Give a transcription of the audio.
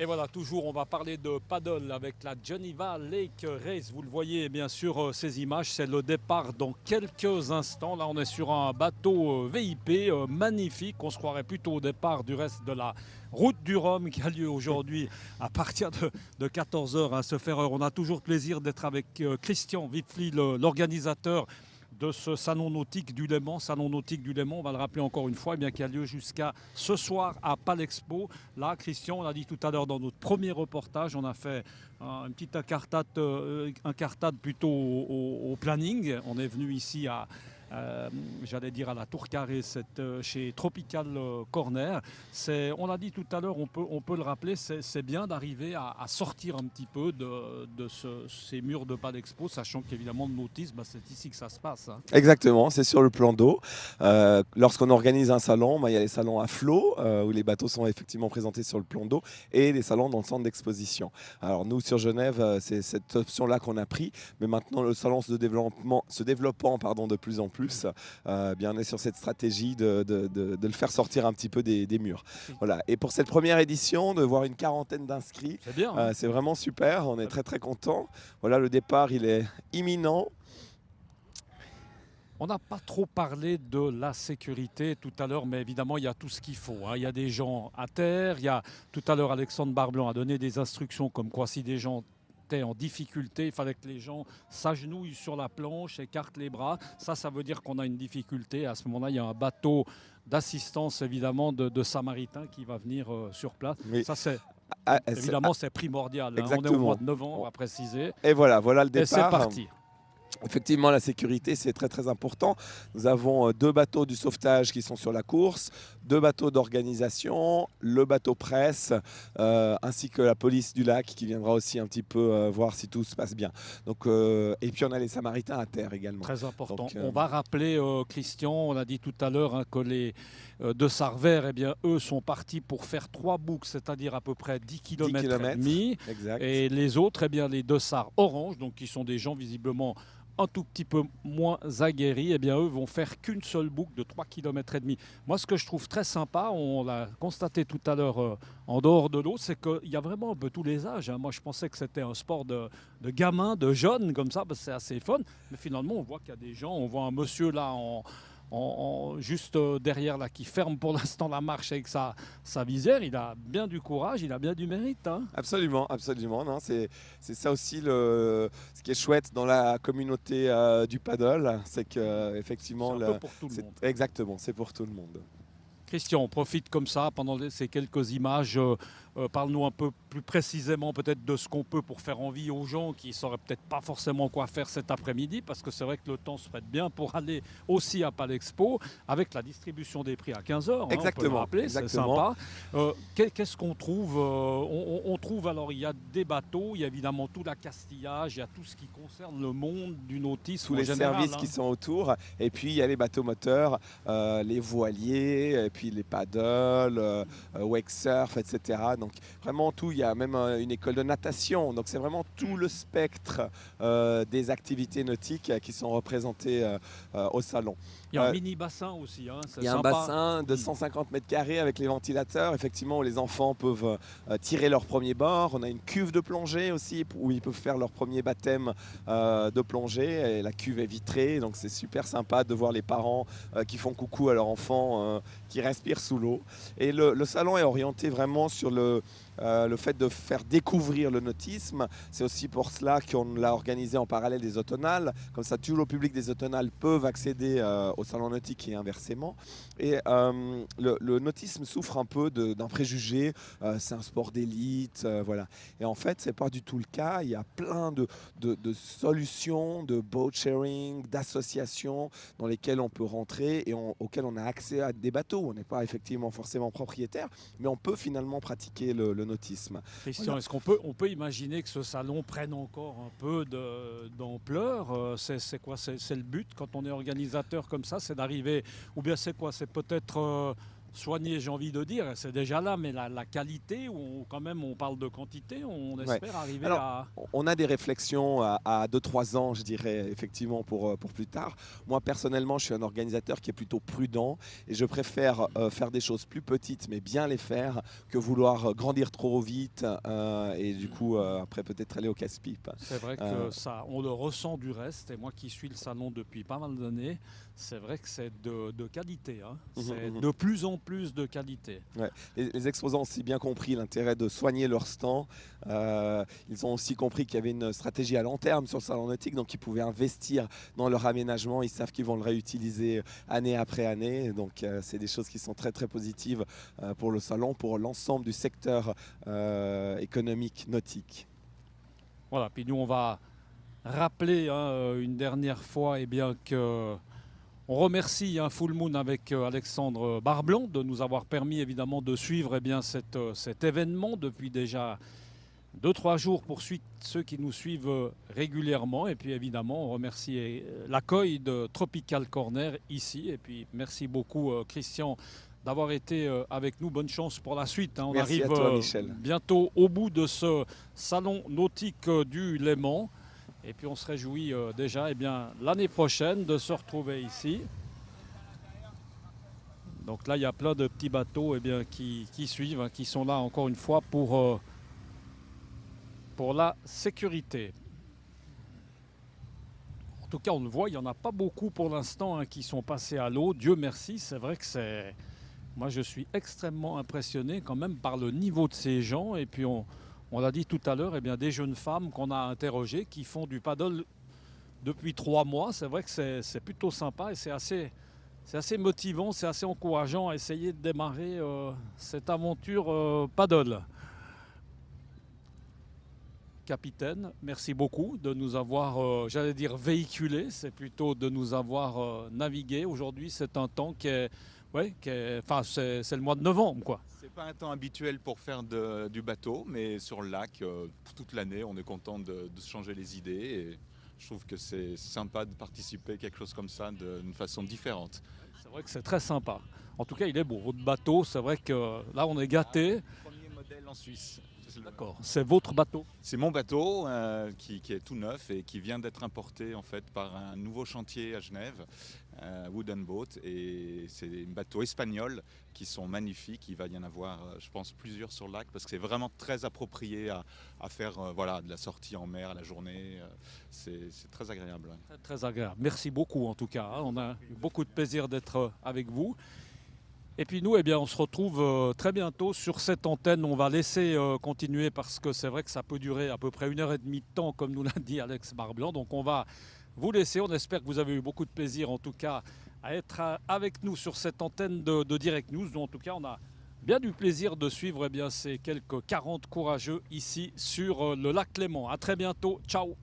Et voilà, toujours, on va parler de paddle avec la Geneva Lake Race. Vous le voyez, bien sûr, ces images, c'est le départ dans quelques instants. Là, on est sur un bateau VIP magnifique. On se croirait plutôt au départ du reste de la route du Rhum qui a lieu aujourd'hui à partir de 14 heures à se faire heure. On a toujours plaisir d'être avec Christian Wipfli, l'organisateur de ce salon nautique du Léman. Salon nautique du Léman, on va le rappeler encore une fois, eh bien, qui a lieu jusqu'à ce soir à Palexpo. Là, Christian, on l'a dit tout à l'heure dans notre premier reportage, on a fait un petit incartade plutôt au planning. On est venu ici j'allais dire à la Tour Carrée, chez Tropical Corner. On l'a dit tout à l'heure, on peut le rappeler, c'est bien d'arriver à sortir un petit peu de ces murs de Palexpo, sachant qu'évidemment de notice, c'est ici que ça se passe. Hein. Exactement, c'est sur le plan d'eau. Lorsqu'on organise un salon, il y a les salons à flot, où les bateaux sont effectivement présentés sur le plan d'eau, et les salons dans le centre d'exposition. Alors nous, sur Genève, c'est cette option-là qu'on a pris, mais maintenant le salon se développant de plus en plus, bien on est sur cette stratégie de le faire sortir un petit peu des murs. Voilà. Et pour cette première édition, de voir une quarantaine d'inscrits, c'est bien, hein. c'est vraiment super, on est très très contents. Voilà, le départ, il est imminent. On n'a pas trop parlé de la sécurité tout à l'heure, mais évidemment, il y a tout ce qu'il faut. Hein. Il y a des gens à terre. Tout à l'heure, Alexandre Barblan a donné des instructions comme quoi si des gens étaient en difficulté, il fallait que les gens s'agenouillent sur la planche, écartent les bras. Ça veut dire qu'on a une difficulté. À ce moment-là, il y a un bateau d'assistance, évidemment, de Samaritains qui va venir sur place. Oui. Ça, évidemment, c'est primordial. Hein. On est au mois de novembre, à préciser. Et voilà le départ. Et c'est parti. Effectivement, la sécurité, c'est très très important. Nous avons 2 bateaux du sauvetage qui sont sur la course, 2 bateaux d'organisation, le bateau presse, ainsi que la police du lac qui viendra aussi un petit peu voir si tout se passe bien. Donc, et puis on a les Samaritains à terre également. Très important. Donc, on va rappeler, Christian, on l'a dit tout à l'heure, hein, que les de Sarvert, eh bien, eux sont partis pour faire 3 boucles, c'est-à-dire à peu près 10 km et demi. Exact. Et les autres, eh bien, les Dossards Orange, donc qui sont des gens visiblement un tout petit peu moins aguerris, eh bien, eux vont faire qu'une seule boucle de 3 km et demi. Moi, ce que je trouve très sympa, on l'a constaté tout à l'heure en dehors de l'eau, c'est qu'il y a vraiment un peu tous les âges. Hein. Moi, je pensais que c'était un sport de gamins, de jeunes, comme ça, parce que c'est assez fun. Mais finalement, on voit qu'il y a des gens, on voit un monsieur là juste derrière là qui ferme pour l'instant la marche avec sa visière. Il a bien du courage, il a bien du mérite. Hein. Absolument, absolument. Non, c'est ça aussi ce qui est chouette dans la communauté du paddle, c'est que effectivement, c'est un peu pour tout le monde. Exactement, c'est pour tout le monde. Christian, on profite comme ça pendant ces quelques images. Parle-nous un peu plus précisément peut-être de ce qu'on peut pour faire envie aux gens qui ne sauraient peut-être pas forcément quoi faire cet après-midi, parce que c'est vrai que le temps se prête bien pour aller aussi à Palexpo avec la distribution des prix à 15h. Hein, exactement. On peut le rappeler, Exactement. c'est sympa. Qu'est-ce qu'on trouve on trouve alors, il y a des bateaux, il y a évidemment tout l'accastillage, il y a tout ce qui concerne le monde du nautisme. Tous les services qui sont autour. Et puis il y a les bateaux moteurs, les voiliers, et puis les paddles, wake surf, etc. Donc vraiment tout, il y a même une école de natation. Donc c'est vraiment tout le spectre des activités nautiques qui sont représentées au salon. Il y a un mini bassin aussi. Hein, il y a sympa. Un bassin de 150 mètres carrés avec les ventilateurs, effectivement, où les enfants peuvent tirer leur premier bord. On a une cuve de plongée aussi où ils peuvent faire leur premier baptême de plongée. Et la cuve est vitrée, donc c'est super sympa de voir les parents qui font coucou à leur enfant qui respire sous l'eau. Et le salon est orienté vraiment sur le fait de faire découvrir le nautisme. C'est aussi pour cela qu'on l'a organisé en parallèle des automnales. Comme ça, tout le public des automnales peuvent accéder au salon nautique et inversement. Et le nautisme souffre un peu d'un préjugé. C'est un sport d'élite, voilà. Et en fait, c'est pas du tout le cas. Il y a plein de solutions, de boat sharing, d'associations dans lesquelles on peut rentrer et auxquelles on a accès à des bateaux. On n'est pas effectivement forcément propriétaire, mais on peut finalement pratiquer le nautisme. Christian, Voilà. est-ce qu'on peut imaginer que ce salon prenne encore un peu d'ampleur? C'est quoi? C'est le but quand on est organisateur comme ça, c'est d'arriver, ou bien c'est quoi? C'est peut-être soigner, j'ai envie de dire, c'est déjà là, mais la qualité, quand même on parle de quantité, on Ouais. espère arriver Alors, à... on a des réflexions à 2-3 ans, je dirais, effectivement, pour plus tard. Moi, personnellement, je suis un organisateur qui est plutôt prudent et je préfère faire des choses plus petites, mais bien les faire, que vouloir grandir trop vite et du coup, après, peut-être aller au casse-pipe. C'est vrai que ça, on le ressent du reste, et moi qui suis le salon depuis pas mal d'années, c'est vrai que c'est de qualité, hein. C'est de plus en plus de qualité. Ouais. Les exposants ont aussi bien compris l'intérêt de soigner leur stand. Ils ont aussi compris qu'il y avait une stratégie à long terme sur le salon nautique, donc ils pouvaient investir dans leur aménagement. Ils savent qu'ils vont le réutiliser année après année. Donc c'est des choses qui sont très très positives pour le salon, pour l'ensemble du secteur économique nautique. Voilà, puis nous on va rappeler une dernière fois que on remercie Full Moon avec Alexandre Barblan de nous avoir permis évidemment de suivre cet événement depuis déjà 2-3 jours pour ceux qui nous suivent régulièrement. Et puis évidemment, on remercie l'accueil de Tropical Corner ici. Et puis merci beaucoup Christian d'avoir été avec nous. Bonne chance pour la suite, hein. On Merci arrive à toi, Michel. bientôt au bout de ce salon nautique du Léman. Et puis on se réjouit déjà l'année prochaine de se retrouver ici. Donc là, il y a plein de petits bateaux qui suivent, hein, qui sont là encore une fois pour la sécurité. En tout cas, on le voit, il n'y en a pas beaucoup pour l'instant hein, qui sont passés à l'eau. Dieu merci, c'est vrai que c'est... Moi, je suis extrêmement impressionné quand même par le niveau de ces gens. Et puis on l'a dit tout à l'heure, des jeunes femmes qu'on a interrogées qui font du paddle depuis 3 mois. C'est vrai que c'est plutôt sympa et c'est assez motivant, c'est assez encourageant à essayer de démarrer cette aventure paddle. Capitaine, merci beaucoup de nous avoir, j'allais dire véhiculé, c'est plutôt de nous avoir navigué. Aujourd'hui, c'est un temps c'est le mois de novembre, quoi. C'est pas un temps habituel pour faire du bateau, mais sur le lac, toute l'année, on est content de se changer les idées. Et je trouve que c'est sympa de participer à quelque chose comme ça d'une façon différente. C'est vrai que c'est très sympa. En tout cas, il est beau. Votre bateau, c'est vrai que là, on est gâté. Premier modèle en Suisse. D'accord. C'est votre bateau? C'est mon bateau qui est tout neuf et qui vient d'être importé en fait par un nouveau chantier à Genève, Wooden Boat, et c'est des bateaux espagnols qui sont magnifiques. Il va y en avoir, je pense, plusieurs sur le lac parce que c'est vraiment très approprié à faire de la sortie en mer à la journée. C'est très agréable. Très, très agréable. Merci beaucoup en tout cas. On a eu beaucoup de plaisir d'être avec vous. Et puis nous, on se retrouve très bientôt sur cette antenne. On va laisser continuer parce que c'est vrai que ça peut durer à peu près 1h30 de temps, comme nous l'a dit Alex Barblan. Donc on va vous laisser. On espère que vous avez eu beaucoup de plaisir, en tout cas, à être avec nous sur cette antenne de Direct News. Donc, en tout cas, on a bien du plaisir de suivre ces quelques 40 courageux ici sur le lac Léman. À très bientôt. Ciao.